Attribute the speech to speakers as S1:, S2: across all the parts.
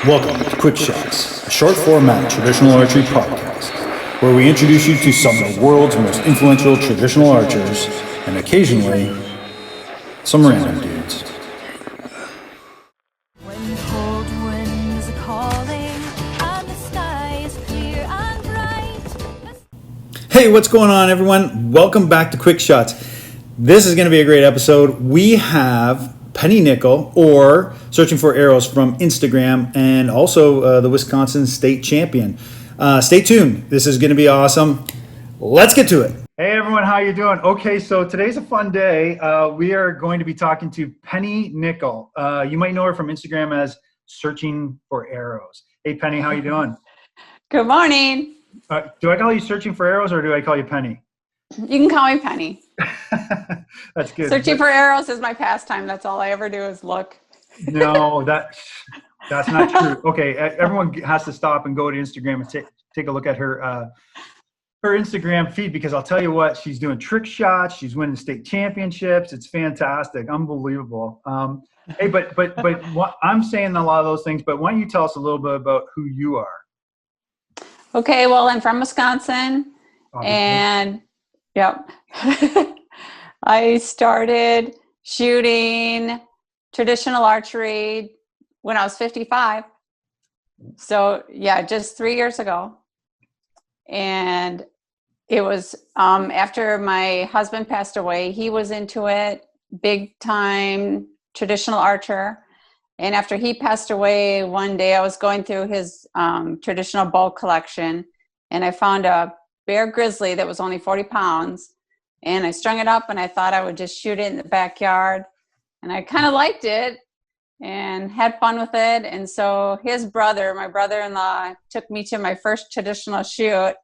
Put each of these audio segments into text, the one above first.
S1: Welcome to Quick Shots, a short format traditional archery podcast, where we introduce you to some of the world's most influential traditional archers, and occasionally, some random dudes.
S2: When cold winds are calling and the sky is clear and bright.
S1: Hey, what's going on, everyone? Welcome back to Quick Shots. This is going to be a great episode. We have Penny Nicol, or Searching for Arrows from Instagram, and also the Wisconsin state champion. Stay tuned. This is going to be awesome. Let's get to it. Hey, everyone. How you doing? Okay, so today's a fun day. We are going to be talking to Penny Nicol. You might know her from Instagram as Searching for Arrows. Hey, Penny, how you doing?
S3: Good morning.
S1: Do I call you Searching for Arrows, or do I call you Penny?
S3: You can call me Penny.
S1: That's good.
S3: Searching for arrows is my pastime. That's all I ever do is look.
S1: No, that's not true. Okay, everyone has to stop and go to Instagram and take a look at her Instagram feed, because I'll tell you what, she's doing trick shots. She's winning state championships. It's fantastic, unbelievable. Hey, but what, I'm saying a lot of those things, but why don't you tell us a little bit about who you are?
S3: Okay, well, I'm from Wisconsin,
S1: Obviously.
S3: and yep. I started shooting traditional archery when I was 55. So yeah, just 3 years ago. And it was after my husband passed away. He was into it, big time traditional archer. And after he passed away, one day I was going through his traditional bow collection, and I found a bear grizzly that was only 40 pounds. And I strung it up, and I thought I would just shoot it in the backyard. And I kind of liked it and had fun with it. And so his brother, my brother-in-law, took me to my first traditional shoot,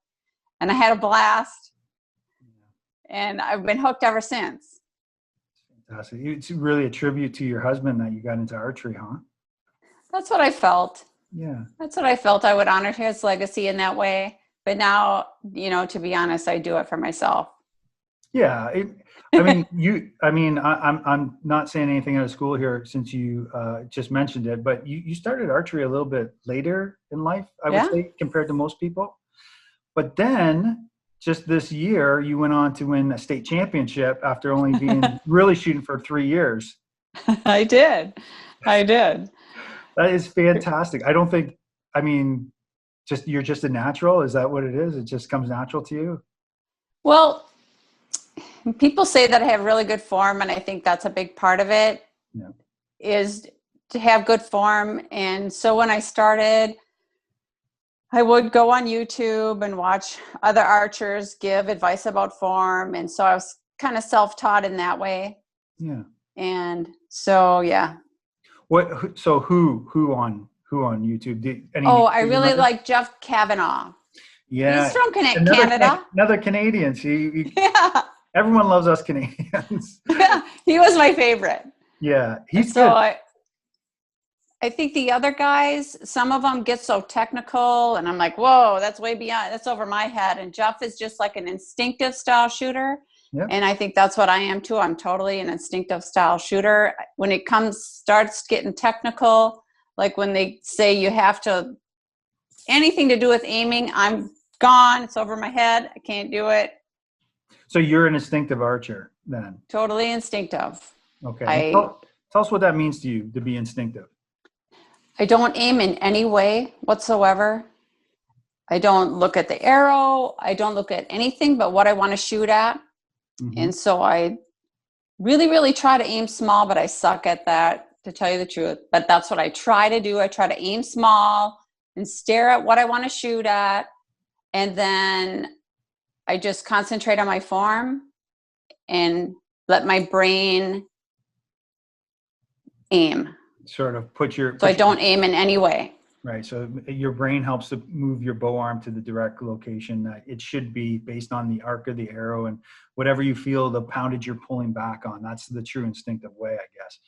S3: and I had a blast. And I've been hooked ever since.
S1: Fantastic. It's really a tribute to your husband that you got into archery, huh?
S3: That's what I felt.
S1: Yeah.
S3: That's what I felt. I would honor his legacy in that way. But now, to be honest, I do it for myself.
S1: Yeah, I'm not saying anything out of school here, since you just mentioned it, but you started archery a little bit later in life, I would say, compared to most people. But then just this year, you went on to win a state championship after only being really shooting for 3 years.
S3: I did.
S1: That is fantastic. You're just a natural. Is that what it is? It just comes natural to you?
S3: Well, people say that I have really good form, and I think that's a big part of it, is to have good form. And so when I started, I would go on YouTube and watch other archers give advice about form. And so I was kind of self-taught in that way. Yeah. And so, yeah.
S1: So who on YouTube?
S3: I really like Jeff Kavanaugh.
S1: Yeah.
S3: He's from Canada.
S1: Another Canadian.
S3: Yeah.
S1: Everyone loves us Canadians.
S3: Yeah, he was my favorite.
S1: Yeah, he's
S3: so
S1: good.
S3: I think the other guys, some of them get so technical, and I'm like, whoa, that's way beyond, that's over my head. And Jeff is just like an instinctive style shooter. Yep. And I think that's what I am too. I'm totally an instinctive style shooter. When it starts getting technical, like when they say you have to, anything to do with aiming, I'm gone. It's over my head. I can't do it.
S1: So you're an instinctive archer then?
S3: Totally instinctive.
S1: Okay. Tell us what that means to you, to be instinctive.
S3: I don't aim in any way whatsoever. I don't look at the arrow. I don't look at anything but what I want to shoot at. Mm-hmm. And so I really, really try to aim small, but I suck at that, to tell you the truth. But that's what I try to do. I try to aim small and stare at what I want to shoot at. And then I just concentrate on my form and let my brain aim.
S1: Sort of
S3: So I don't aim in any way.
S1: Right. So your brain helps to move your bow arm to the direct location that it should be, based on the arc of the arrow and whatever you feel the poundage you're pulling back on. That's the true instinctive way, I guess.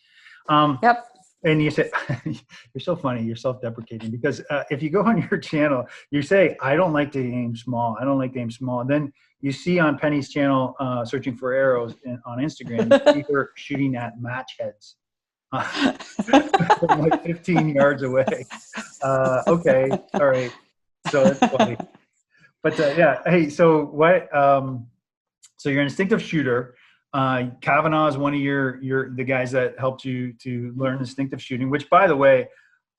S3: Yep.
S1: And you say, you're so funny, you're self-deprecating, because if you go on your channel, you say, I don't like to aim small. I don't like to aim small. And then you see on Penny's channel, Searching for Arrows on Instagram, you see her shooting at match heads. From like 15 yards away. Okay. All right. So that's funny. But yeah, hey, so what? So you're an instinctive shooter. Kavanaugh is one of the guys that helped you to learn instinctive shooting. Which, by the way,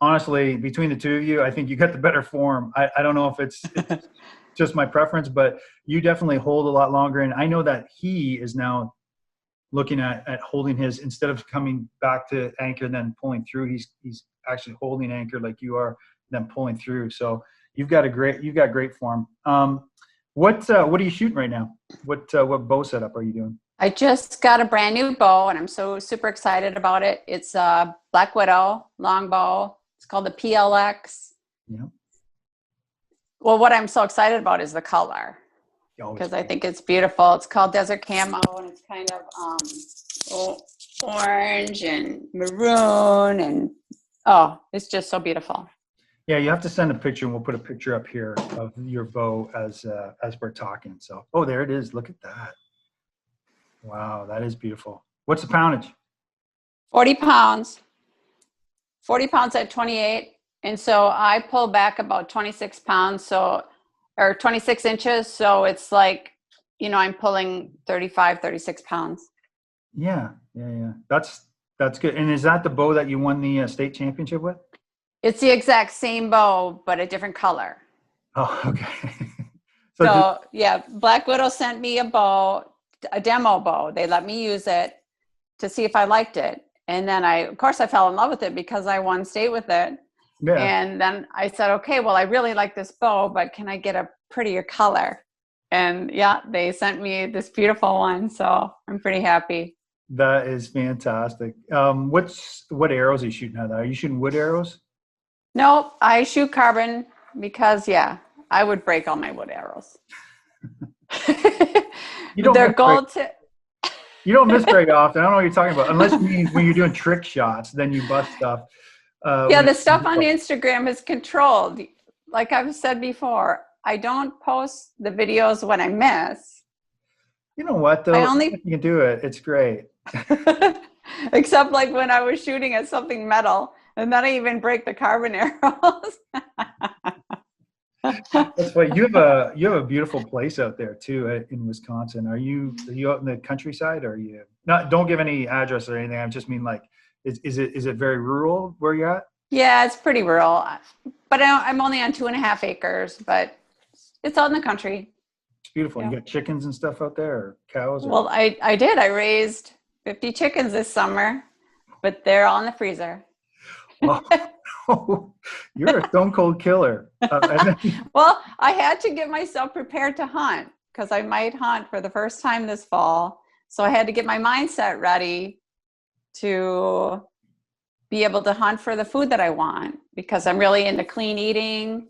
S1: honestly, between the two of you, I think you got the better form. I don't know if it's just my preference, but you definitely hold a lot longer. And I know that he is now looking at holding his, instead of coming back to anchor and then pulling through, he's actually holding anchor like you are, then pulling through. So you've got great form. What are you shooting right now? What bow setup are you doing?
S3: I just got a brand new bow, and I'm so super excited about it. It's a Black Widow long bow. It's called the PLX.
S1: Yeah.
S3: Well, what I'm so excited about is the color,
S1: Oh,
S3: because I think it's beautiful. It's called Desert Camo, and it's kind of orange and maroon, and it's just so beautiful.
S1: yeah, you have to send a picture, and we'll put a picture up here of your bow as we're talking. So, there it is. Look at that. Wow, that is beautiful. What's the poundage?
S3: 40 pounds. 40 pounds at 28. And so I pull back about 26 pounds, or 26 inches. So it's like, I'm pulling 35, 36 pounds.
S1: Yeah. That's good. And is that the bow that you won the state championship with?
S3: It's the exact same bow, but a different color.
S1: Oh, okay.
S3: So yeah, Black Widow sent me a bow, a demo bow. They let me use it to see if I liked it. And then of course I fell in love with it because I won state with it.
S1: Yeah.
S3: And then I said, okay, well, I really like this bow, but can I get a prettier color? And yeah, they sent me this beautiful one. So I'm pretty happy.
S1: That is fantastic. What arrows are you shooting at? Are you shooting wood arrows?
S3: Nope, I shoot carbon because I would break all my wood arrows. They're gold tip.
S1: You don't miss very often. I don't know what you're talking about. Unless when you're doing trick shots, then you bust stuff.
S3: The stuff on Instagram is controlled. Like I've said before, I don't post the videos when I miss.
S1: You know what, though? You can do it. It's great.
S3: Except like when I was shooting at something metal, and then I even break the carbon arrows.
S1: That's why you have a beautiful place out there too in Wisconsin. Are you out in the countryside? Or are you not? Don't give any address or anything. I just mean like, is it very rural where you're at?
S3: Yeah, it's pretty rural, but I'm only on 2.5 acres, but it's out in the country.
S1: It's beautiful. Yeah. You got chickens and stuff out there, or cows?
S3: Well, I did. I raised 50 chickens this summer, but they're all in the freezer.
S1: Oh, you're a stone cold killer.
S3: Well, I had to get myself prepared to hunt because I might hunt for the first time this fall. So I had to get my mindset ready to be able to hunt for the food that I want, because I'm really into clean eating.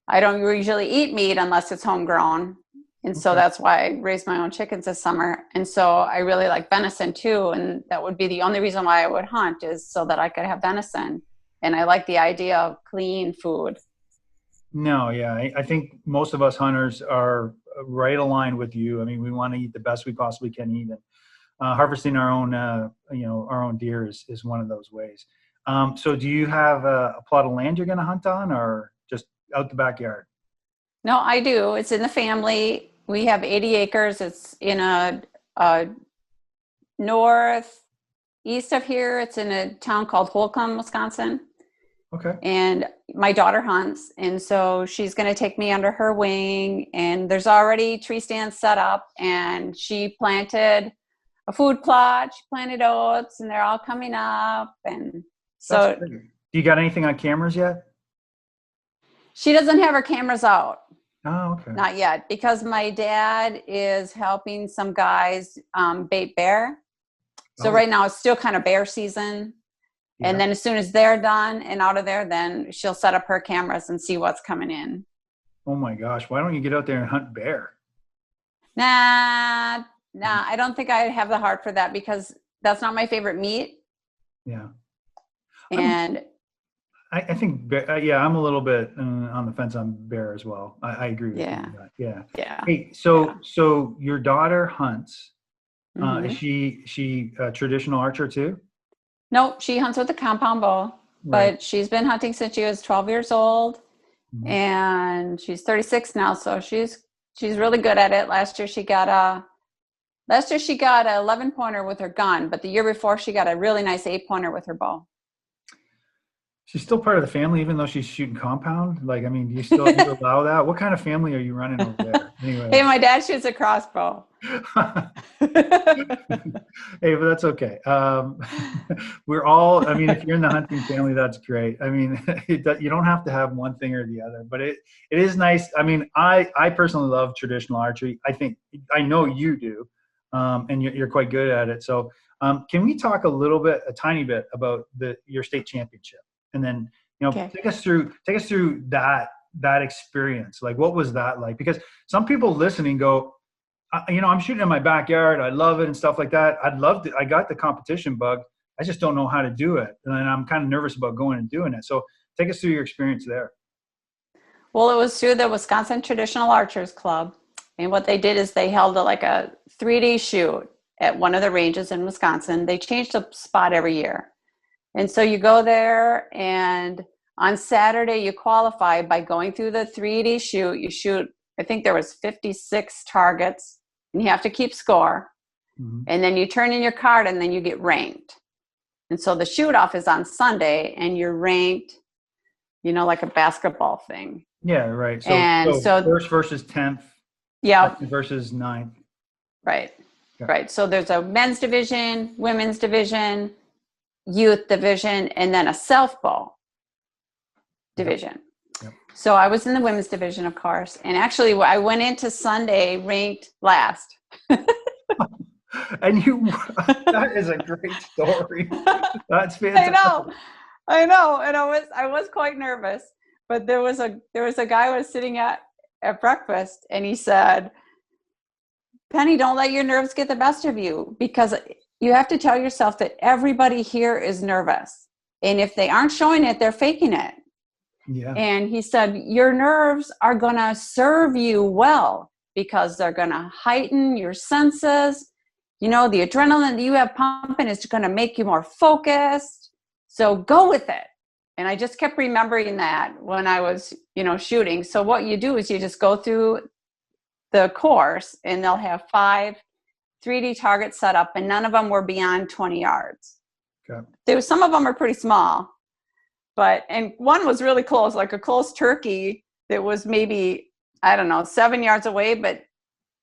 S3: I don't usually eat meat unless it's homegrown. And so that's why I raised my own chickens this summer. And so I really like venison too. And that would be the only reason why I would hunt, is so that I could have venison. And I like the idea of clean food.
S1: No, yeah. I think most of us hunters are right aligned with you. I mean, we want to eat the best we possibly can eat. And harvesting our own deer is one of those ways. So do you have a plot of land you're going to hunt on, or just out the backyard?
S3: No, I do. It's in the family. We have 80 acres. It's in a northeast of here. It's in a town called Holcomb, Wisconsin.
S1: Okay.
S3: And my daughter hunts, and so she's going to take me under her wing. And there's already tree stands set up, and she planted a food plot. She planted oats, and they're all coming up. And so,
S1: do you got anything on cameras yet?
S3: She doesn't have her cameras out.
S1: Oh, okay.
S3: Not yet, because my dad is helping some guys bait bear. So right now it's still kind of bear season. Yeah. And then as soon as they're done and out of there, then she'll set up her cameras and see what's coming in.
S1: Oh my gosh. Why don't you get out there and hunt bear?
S3: Nah, I don't think I have the heart for that, because that's not my favorite meat.
S1: Yeah.
S3: And
S1: I think, I'm a little bit on the fence on bear as well. I agree with you. Yeah. Hey, so your daughter hunts. Is she a traditional archer too?
S3: Nope, she hunts with a compound bow.
S1: Right.
S3: but she's been hunting since she was 12 years old,
S1: Mhm.
S3: and she's 36 now, so she's really good at it. Last year she got a 11 pointer with her gun, but the year before she got a really nice 8 pointer with her bow.
S1: She's still part of the family, even though she's shooting compound. Like, I mean, do you allow that? What kind of family are you running over there?
S3: Hey,
S1: Anyways.
S3: my dad shoots a crossbow.
S1: Hey, but that's okay. We're all, I mean, if you're in the hunting family, that's great. I mean, you don't have to have one thing or the other, but it is nice. I mean, I personally love traditional archery. I know you do, and you're quite good at it. So, can we talk a tiny bit about your state championship, and then
S3: Okay.
S1: take us through that experience. Like, what was that like? Because some people listening go, I'm shooting in my backyard. I love it and stuff like that. I got the competition bug. I just don't know how to do it. And I'm kind of nervous about going and doing it. So take us through your experience there.
S3: Well, it was through the Wisconsin Traditional Archers Club. And what they did is they held like a 3D shoot at one of the ranges in Wisconsin. They changed the spot every year. And so you go there, and on Saturday you qualify by going through the 3D shoot. You shoot, I think there was 56 targets, and you have to keep score.
S1: Mm-hmm.
S3: And then you turn in your card, and then you get ranked. And so the shoot off is on Sunday, and you're ranked, like a basketball thing.
S1: Yeah, right.
S3: So
S1: first versus 10th.
S3: Yeah.
S1: Versus 9th.
S3: Right.
S1: Yeah.
S3: Right. So there's a men's division, women's division, youth division, and then a self-bow division.
S1: Yep.
S3: So I was in the women's division, of course. And actually, I went into Sunday ranked last.
S1: And that is a great story. That's fantastic.
S3: I know. And I was quite nervous. But there was a guy who was sitting at breakfast, and he said, Penny, don't let your nerves get the best of you, because you have to tell yourself that everybody here is nervous. And if they aren't showing it, they're faking it.
S1: Yeah.
S3: And he said, your nerves are going to serve you well, because they're going to heighten your senses. The adrenaline that you have pumping is going to make you more focused. So go with it. And I just kept remembering that when I was, shooting. So what you do is you just go through the course, and they'll have 5 3D targets set up, and none of them were beyond 20 yards.
S1: Okay.
S3: Some of them are pretty small, and one was really close, like a close turkey that was maybe, 7 yards away, but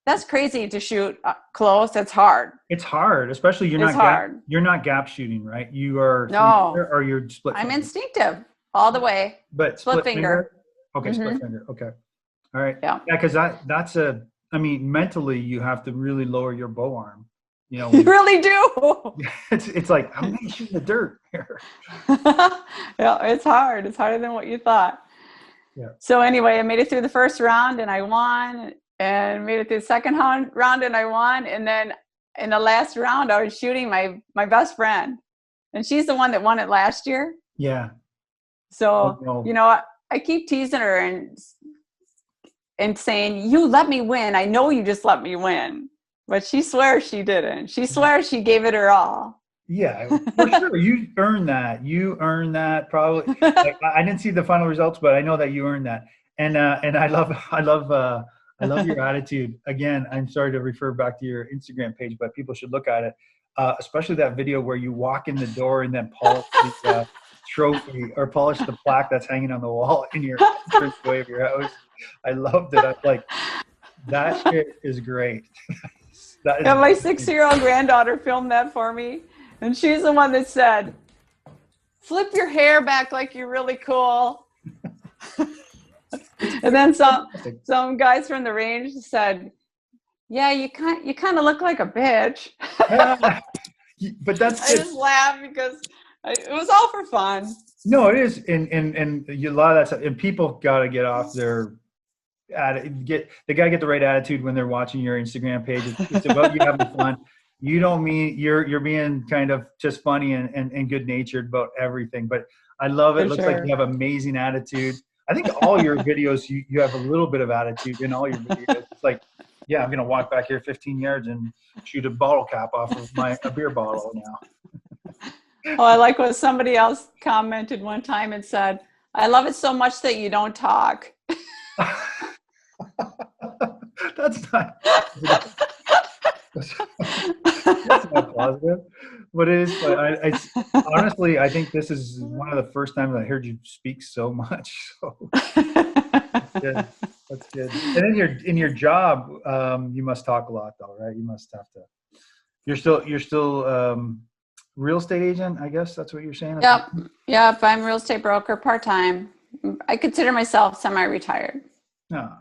S3: that's crazy to shoot close. It's hard.
S1: It's hard, especially you're not gap shooting, right? You are.
S3: No.
S1: Or you're split.
S3: I'm instinctive all the way.
S1: But split finger. Okay, mm-hmm. Split finger. Okay. All right.
S3: Yeah.
S1: Yeah, because mentally you have to really lower your bow arm.
S3: You really do.
S1: It's like, I'm going to shoot in the dirt here.
S3: Yeah, it's hard. It's harder than what you thought.
S1: Yeah.
S3: So anyway, I made it through the first round, and I won, and made it through the second round, and I won. And then in the last round, I was shooting my best friend, and she's the one that won it last year.
S1: Yeah.
S3: So, I keep teasing her and saying, you let me win. I know you just let me win. But she swears she didn't. She swears she gave it her all.
S1: Yeah, for sure. You earned that. You earned that probably. Like, I didn't see the final results, but I know that you earned that. And I love your attitude. Again, I'm sorry to refer back to your Instagram page, but people should look at it, especially that video where you walk in the door and then polish the trophy or polish the plaque that's hanging on the wall in your entranceway of your house. I loved it. I was like, that shit is great.
S3: My 6-year-old granddaughter filmed that for me, and she's the one that said, flip your hair back like you're really cool. And then some guys from the range said, yeah, you kind of look like a bitch.
S1: But that's
S3: I just laughed because it was all for fun.
S1: No, it is. And a lot of that stuff, and people got to get off their get the right attitude when they're watching your Instagram page. It's about you having fun. You don't mean you're being kind of just funny and good natured about everything. But I love it. It looks like you have amazing attitude. I think all your videos you have a little bit of attitude in all your videos. It's like, yeah, I'm gonna walk back here 15 yards and shoot a bottle cap off of a beer bottle now.
S3: Oh, I like what somebody else commented one time and said, I love it so much that you don't talk.
S1: That's not. That's not positive, but it is. But honestly, I think this is one of the first times I heard you speak so much. So that's good. That's good. And in your job, you must talk a lot, though, right? You must have to. You're still real estate agent, I guess that's what you're saying.
S3: Yep. I'm a real estate broker part-time. I consider myself semi-retired.
S1: Oh,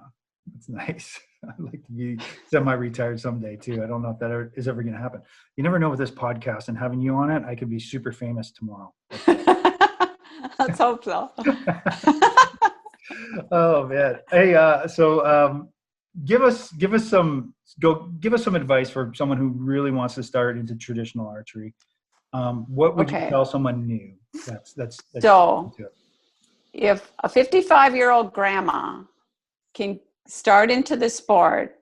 S1: that's nice. I'd like to be semi-retired someday too. I don't know if that is ever going to happen. You never know with this podcast and having you on it, I could be super famous tomorrow.
S3: Let's hope so.
S1: Oh man. Hey, so give us some advice for someone who really wants to start into traditional archery. What would you tell someone new? That's
S3: so if a 55-year-old grandma can start into the sport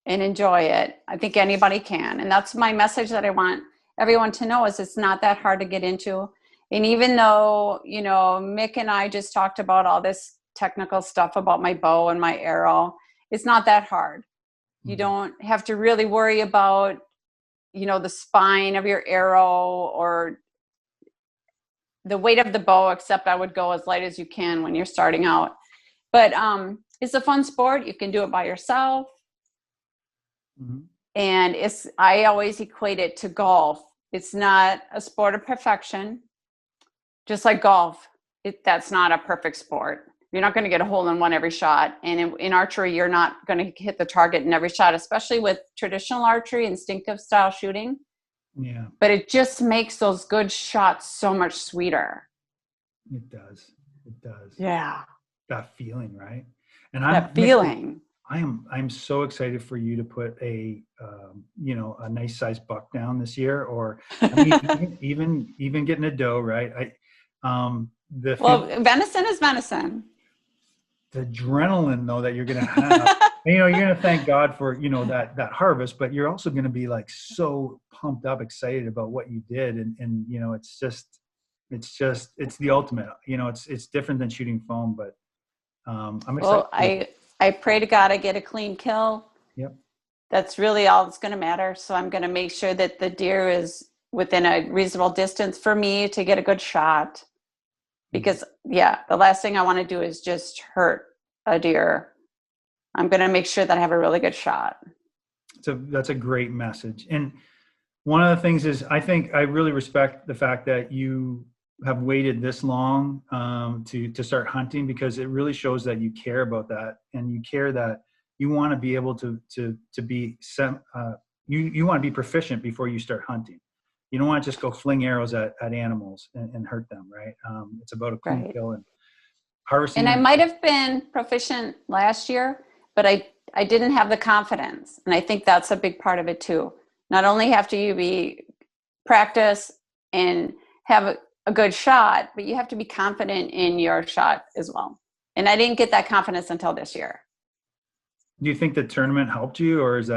S3: and enjoy it, I think anybody can. And that's my message that I want everyone to know is it's not that hard to get into. And even though, Mick and I just talked about all this technical stuff about my bow and my arrow, it's not that hard. You don't have to really worry about, the spine of your arrow or the weight of the bow, except I would go as light as you can when you're starting out. But it's a fun sport. You can do it by yourself. Mm-hmm. And I always equate it to golf. It's not a sport of perfection. Just like golf, that's not a perfect sport. You're not going to get a hole in one every shot. And in archery, you're not going to hit the target in every shot, especially with traditional archery, instinctive style shooting.
S1: Yeah.
S3: But it just makes those good shots so much sweeter.
S1: It does. It does.
S3: Yeah.
S1: That feeling, right? And I'm so excited for you to put a nice sized buck down this year, or even getting a doe, right?
S3: Venison is venison.
S1: The adrenaline though that you're going to have, you're going to thank God for, that harvest, but you're also going to be like so pumped up, excited about what you did. And it's the ultimate, it's different than shooting foam, but I'm excited.
S3: Well, I pray to God I get a clean kill.
S1: Yep.
S3: That's really all that's going to matter. So I'm going to make sure that the deer is within a reasonable distance for me to get a good shot. Because, the last thing I want to do is just hurt a deer. I'm going to make sure that I have a really good shot.
S1: So that's a great message. And one of the things is, I think I really respect the fact that you have waited this long to start hunting, because it really shows that you care about that, and you care that you want to be able to be you want to be proficient before you start hunting. You don't want to just go fling arrows at animals and hurt them, right? It's about a clean kill and harvesting.
S3: And I might have been proficient last year, but I didn't have the confidence. And I think that's a big part of it too. Not only have to you be practice and have a good shot, but you have to be confident in your shot as well. And I didn't get that confidence until this year.
S1: Do you think the tournament helped you, or was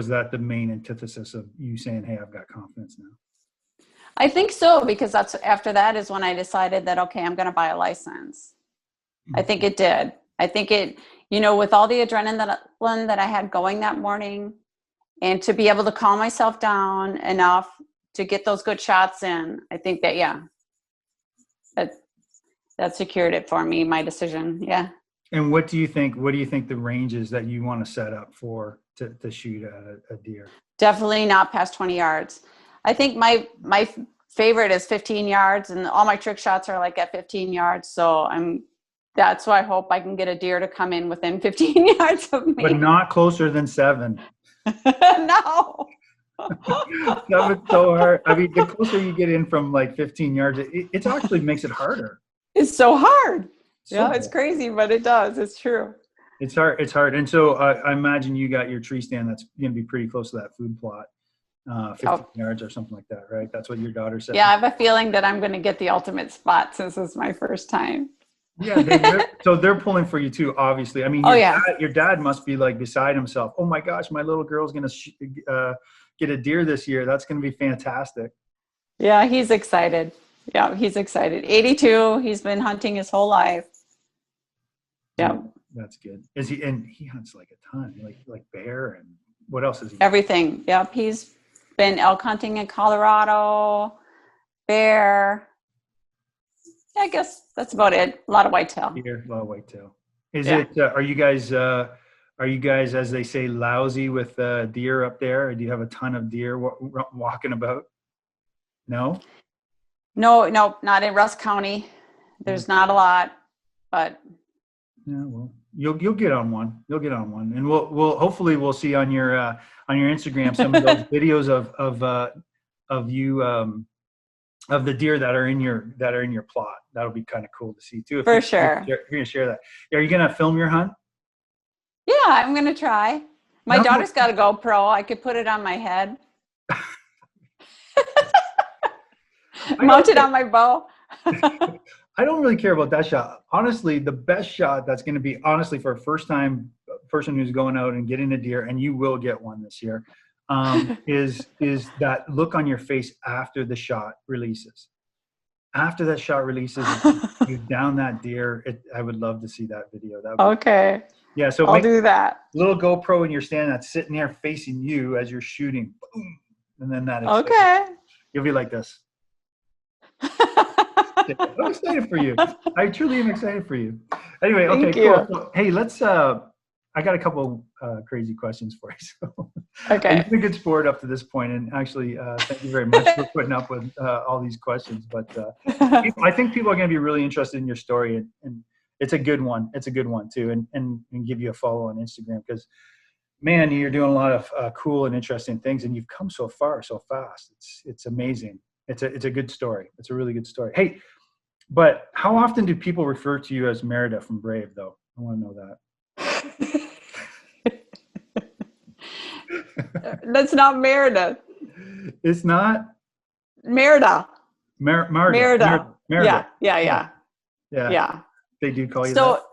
S1: that the main antithesis of you saying, hey, I've got confidence now?
S3: I think so, because after that is when I decided that, okay, I'm going to buy a license. Mm-hmm. I think it did. I think it, with all the adrenaline that I had going that morning, and to be able to calm myself down enough to get those good shots in, I think that, that secured it for me, my decision. Yeah.
S1: And what do you think the range is that you want to set up for to shoot a deer?
S3: Definitely not past 20 yards. I think my favorite is 15 yards, and all my trick shots are like at 15 yards. So that's why I hope I can get a deer to come in within 15 yards of me.
S1: But not closer than 7.
S3: No.
S1: That's so hard. I mean, the closer you get in from like 15 yards, it actually makes it harder.
S3: It's so hard. It's crazy, but it does. It's true.
S1: It's hard. And so I imagine you got your tree stand that's going to be pretty close to that food plot, 15 yards or something like that, right? That's what your daughter said.
S3: Yeah, I have a feeling that I'm going to get the ultimate spot since it's my first time.
S1: Yeah, so they're pulling for you too, obviously. I mean, your dad must be like beside himself. Oh my gosh, my little girl's going to get a deer this year. That's going to be fantastic.
S3: Yeah, he's excited. Yeah, he's excited. 82. He's been hunting his whole life. Yeah.
S1: That's good. Is he, and he hunts like a ton, like bear, and what else is he?
S3: Everything. Yep. He's been elk hunting in Colorado, bear. I guess that's about it. A lot of whitetail.
S1: Deer, a lot of whitetail. Is it? Are you guys? As they say, lousy with deer up there? Or do you have a ton of deer walking about? No.
S3: No, not in Rusk County. There's not a lot, but
S1: Yeah, well, you'll get on one. You'll get on one, and we'll hopefully we'll see on your Instagram some of those videos of you of the deer that are in your plot. That'll be kind of cool to see too.
S3: For sure.
S1: If you're gonna share that. Are you gonna film your hunt?
S3: Yeah, I'm gonna try. My daughter's got a GoPro. I could put it on my head. Mount it on my bow.
S1: I don't really care about that shot. Honestly, the best shot that's going to be, honestly, for a first-time person who's going out and getting a deer, and you will get one this year, is that look on your face after the shot releases. After that shot releases, you down that deer. I would love to see that video.
S3: Okay.
S1: Yeah, so
S3: I'll do that.
S1: Little GoPro in your stand that's sitting there facing you as you're shooting. Boom. And then that is
S3: okay.
S1: You'll be like this. I'm excited for you. I truly am excited for you. Anyway, okay, cool. So, hey, let's. I got a couple crazy questions for you. So,
S3: okay.
S1: You've been a good sport up to this point, and actually, thank you very much for putting up with all these questions. But I think people are going to be really interested in your story, and it's a good one. It's a good one too, and give you a follow on Instagram because, man, you're doing a lot of cool and interesting things, and you've come so far so fast. It's amazing. It's a good story. It's a really good story. Hey, but how often do people refer to you as Merida from Brave, though? I want to know
S3: that. That's not Merida.
S1: It's not?
S3: Merida.
S1: Merida.
S3: Yeah.
S1: They do call you that?
S3: So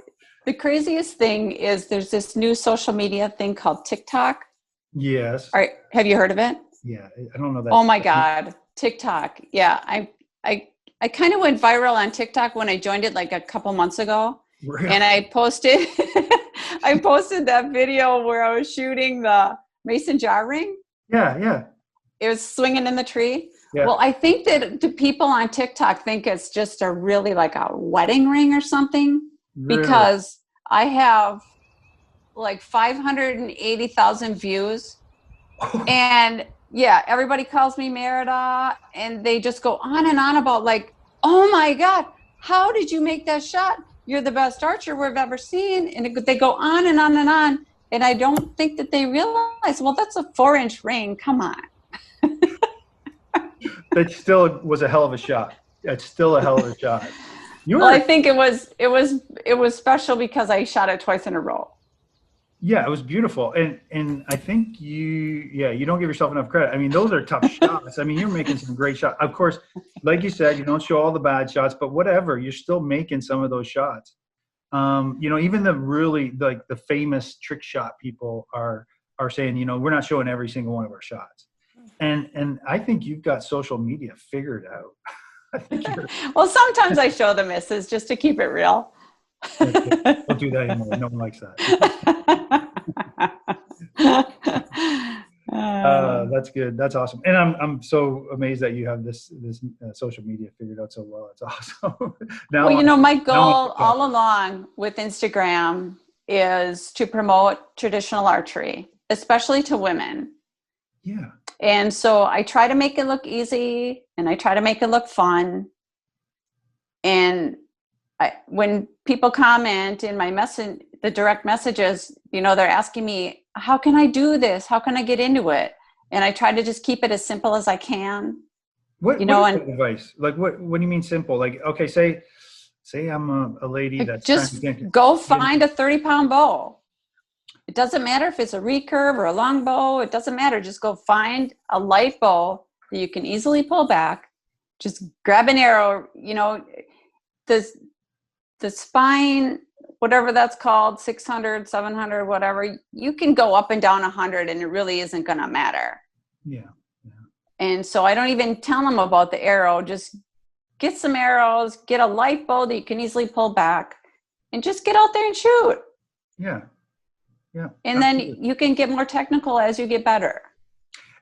S3: the craziest thing is there's this new social media thing called TikTok.
S1: Yes.
S3: All right. Have you heard of it?
S1: Yeah. I don't know that.
S3: Oh my God. TikTok. Yeah. I kind of went viral on TikTok when I joined it like a couple months ago.
S1: Really?
S3: And I posted that video where I was shooting the mason jar ring.
S1: Yeah.
S3: It was swinging in the tree.
S1: Yeah.
S3: Well, I think that the people on TikTok think it's just a really like a wedding ring or something because I have like 580,000 views and yeah, everybody calls me Merida and they just go on and on about like, oh my God, how did you make that shot? You're the best archer we've ever seen. And they go on and on and on. And I don't think that they realize, well, that's a 4-inch ring. Come on.
S1: That still was a hell of a shot. It's still a hell of a shot.
S3: I think it was special because I shot it twice in a row.
S1: Yeah, it was beautiful. And I think you don't give yourself enough credit. I mean, those are tough shots. I mean, you're making some great shots. Of course, like you said, you don't show all the bad shots, but whatever, you're still making some of those shots. Even the really like the famous trick shot people are saying, we're not showing every single one of our shots. And I think you've got social media figured out. I think
S3: well, sometimes I show the misses just to keep it real.
S1: Don't do that anymore. No one likes that. That's good. That's awesome. And I'm so amazed that you have this social media figured out so well. It's awesome.
S3: My goal all along with Instagram is to promote traditional archery, especially to women.
S1: Yeah.
S3: And so I try to make it look easy and I try to make it look fun. And when people comment in my the direct messages, they're asking me, how can I do this? How can I get into it? And I try to just keep it as simple as I can.
S1: What advice? Like, what do you mean simple? Like, okay, say I'm a lady that's
S3: just go find a 30-pound bow. It doesn't matter if it's a recurve or a long bow. It doesn't matter. Just go find a light bow that you can easily pull back. Just grab an arrow, the spine, whatever that's called, 600, 700, whatever, you can go up and down 100 and it really isn't going to matter.
S1: Yeah.
S3: And so I don't even tell them about the arrow. Just get some arrows, get a light bow that you can easily pull back, and just get out there and shoot.
S1: Yeah. Yeah.
S3: And
S1: absolutely.
S3: then you can get more technical as you get better.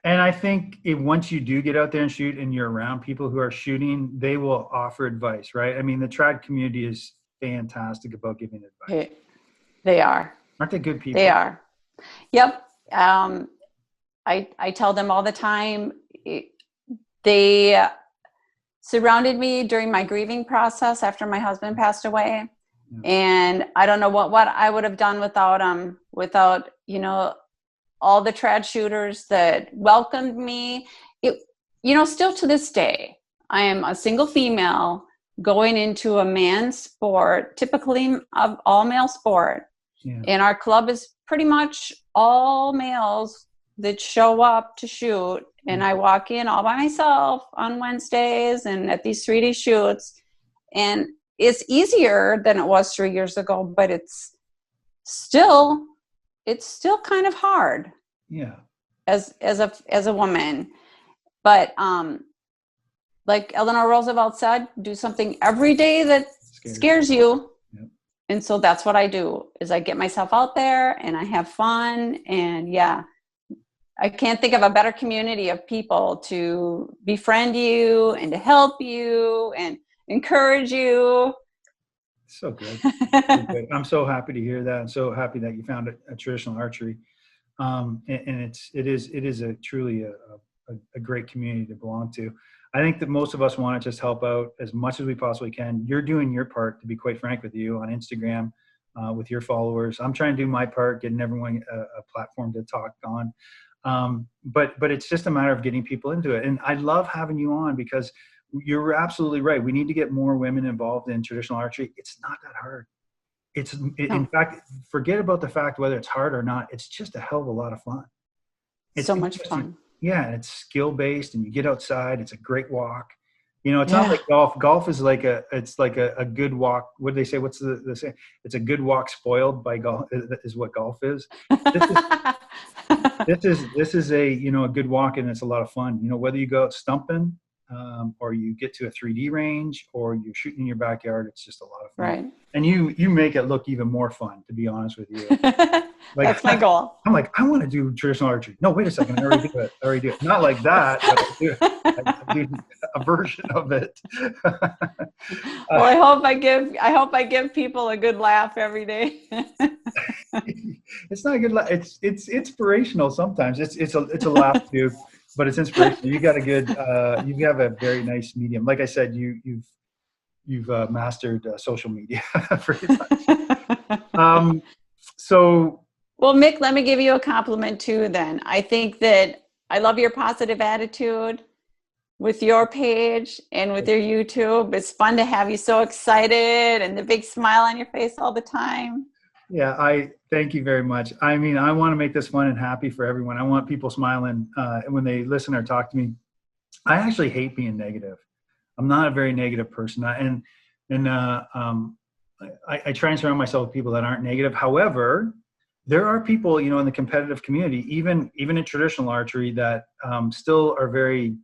S1: And I think once you do get out there and shoot and you're around people who are shooting, they will offer advice, right? I mean, the trad community is fantastic about giving advice.
S3: They are.
S1: Aren't they good people?
S3: They are. Yep. I tell them all the time. They surrounded me during my grieving process after my husband passed away. Yeah. And I don't know what I would have done without them, without, you know, all the trad shooters that welcomed me. Still to this day, I am a single female going into a man's sport, typically of all male sport. Yeah. And our club is pretty much all males that show up to shoot. And I walk in all by myself on Wednesdays and at these 3-day shoots. And it's easier than it was 3 years ago, but it's still kind of hard.
S1: Yeah.
S3: As a woman. But like Eleanor Roosevelt said, do something every day that scares you. Yep. And so that's what I do, is I get myself out there and I have fun. And yeah, I can't think of a better community of people to befriend you and to help you and encourage you.
S1: So good. So good. I'm so happy to hear that. I'm so happy that you found a traditional archery. And it is truly a great community to belong to. I think that most of us want to just help out as much as we possibly can. You're doing your part, to be quite frank with you, on Instagram with your followers. I'm trying to do my part, getting everyone a platform to talk on. But it's just a matter of getting people into it. And I love having you on because you're absolutely right. We need to get more women involved in traditional archery. It's not that hard. In fact, forget about the fact whether it's hard or not. It's just a hell of a lot of fun. It's
S3: so much fun.
S1: Yeah, and it's skill based, and you get outside. It's a great walk. You know, it's not like golf. Golf is like a good walk. What do they say? What's the say? It's a good walk spoiled by golf. Is what golf is. This is a a good walk, and it's a lot of fun. You know, whether you go out stumping, or you get to a 3D range, or you're shooting in your backyard, it's just a lot of fun.
S3: Right.
S1: And you make it look even more fun, to be honest with you.
S3: That's my goal.
S1: I'm like, I want to do traditional archery. No, wait a second. I already do it. Not like that, but I do a version of it.
S3: Well, I hope I give people a good laugh every day.
S1: It's not a good laugh. It's inspirational sometimes. It's a laugh too, but it's inspirational. You got you have a very nice medium. Like I said, you've mastered social media pretty much.
S3: Well, Mick, let me give you a compliment too then. I think that I love your positive attitude with your page and with your YouTube. It's fun to have you so excited and the big smile on your face all the time.
S1: Yeah, I thank you very much. I mean, I want to make this fun and happy for everyone. I want people smiling when they listen or talk to me. I actually hate being negative. I'm not a very negative person. I try and surround myself with people that aren't negative. However, there are people, in the competitive community, even in traditional archery, that still are very,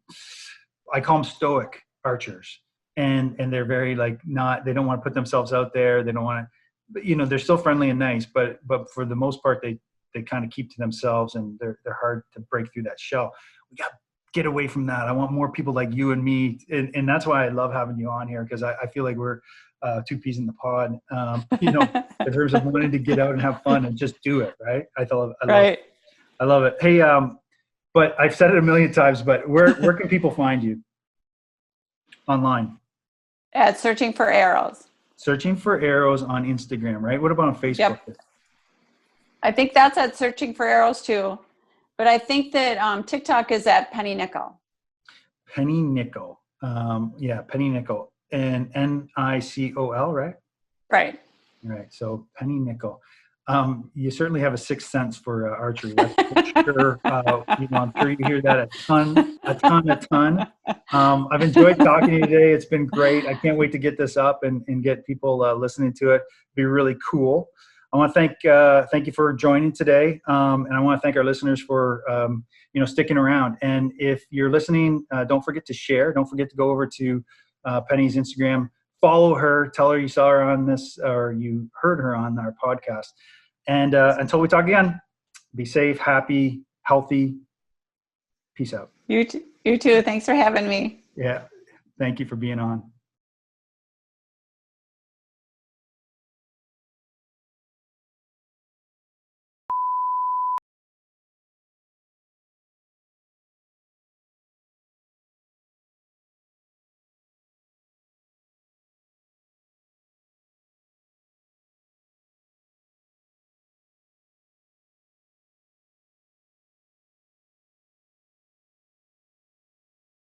S1: I call them stoic archers. And they're very they don't want to put themselves out there. They don't want to, but, they're still friendly and nice, but for the most part, they kind of keep to themselves, and they're hard to break through that shell. We got to get away from that. I want more people like you and me. And that's why I love having you on here, because I feel like we're two peas in the pod, in terms of wanting to get out and have fun and just do it. Right. I love it. Hey, but I've said it a million times, but where can people find you online?
S3: At Searching for Arrows.
S1: Searching for Arrows on Instagram, right? What about on Facebook?
S3: Yep. I think that's at Searching for Arrows too. But I think that TikTok is at Penny Nicol.
S1: Penny Nicol. Penny Nicol. And Nicol, right?
S3: Right.
S1: Right. So Penny Nicol. You certainly have a sixth sense for archery. That's for sure. I'm sure you hear that a ton. I've enjoyed talking to you today. It's been great. I can't wait to get this up and get people listening to it. It'd be really cool. I want to thank you for joining today, and I want to thank our listeners for sticking around. And if you're listening, don't forget to share. Don't forget to go over to Penny's Instagram, follow her, tell her you saw her on this or you heard her on our podcast. And until we talk again, be safe, happy, healthy. Peace out.
S3: You too. Thanks for having me.
S1: Yeah. Thank you for being on.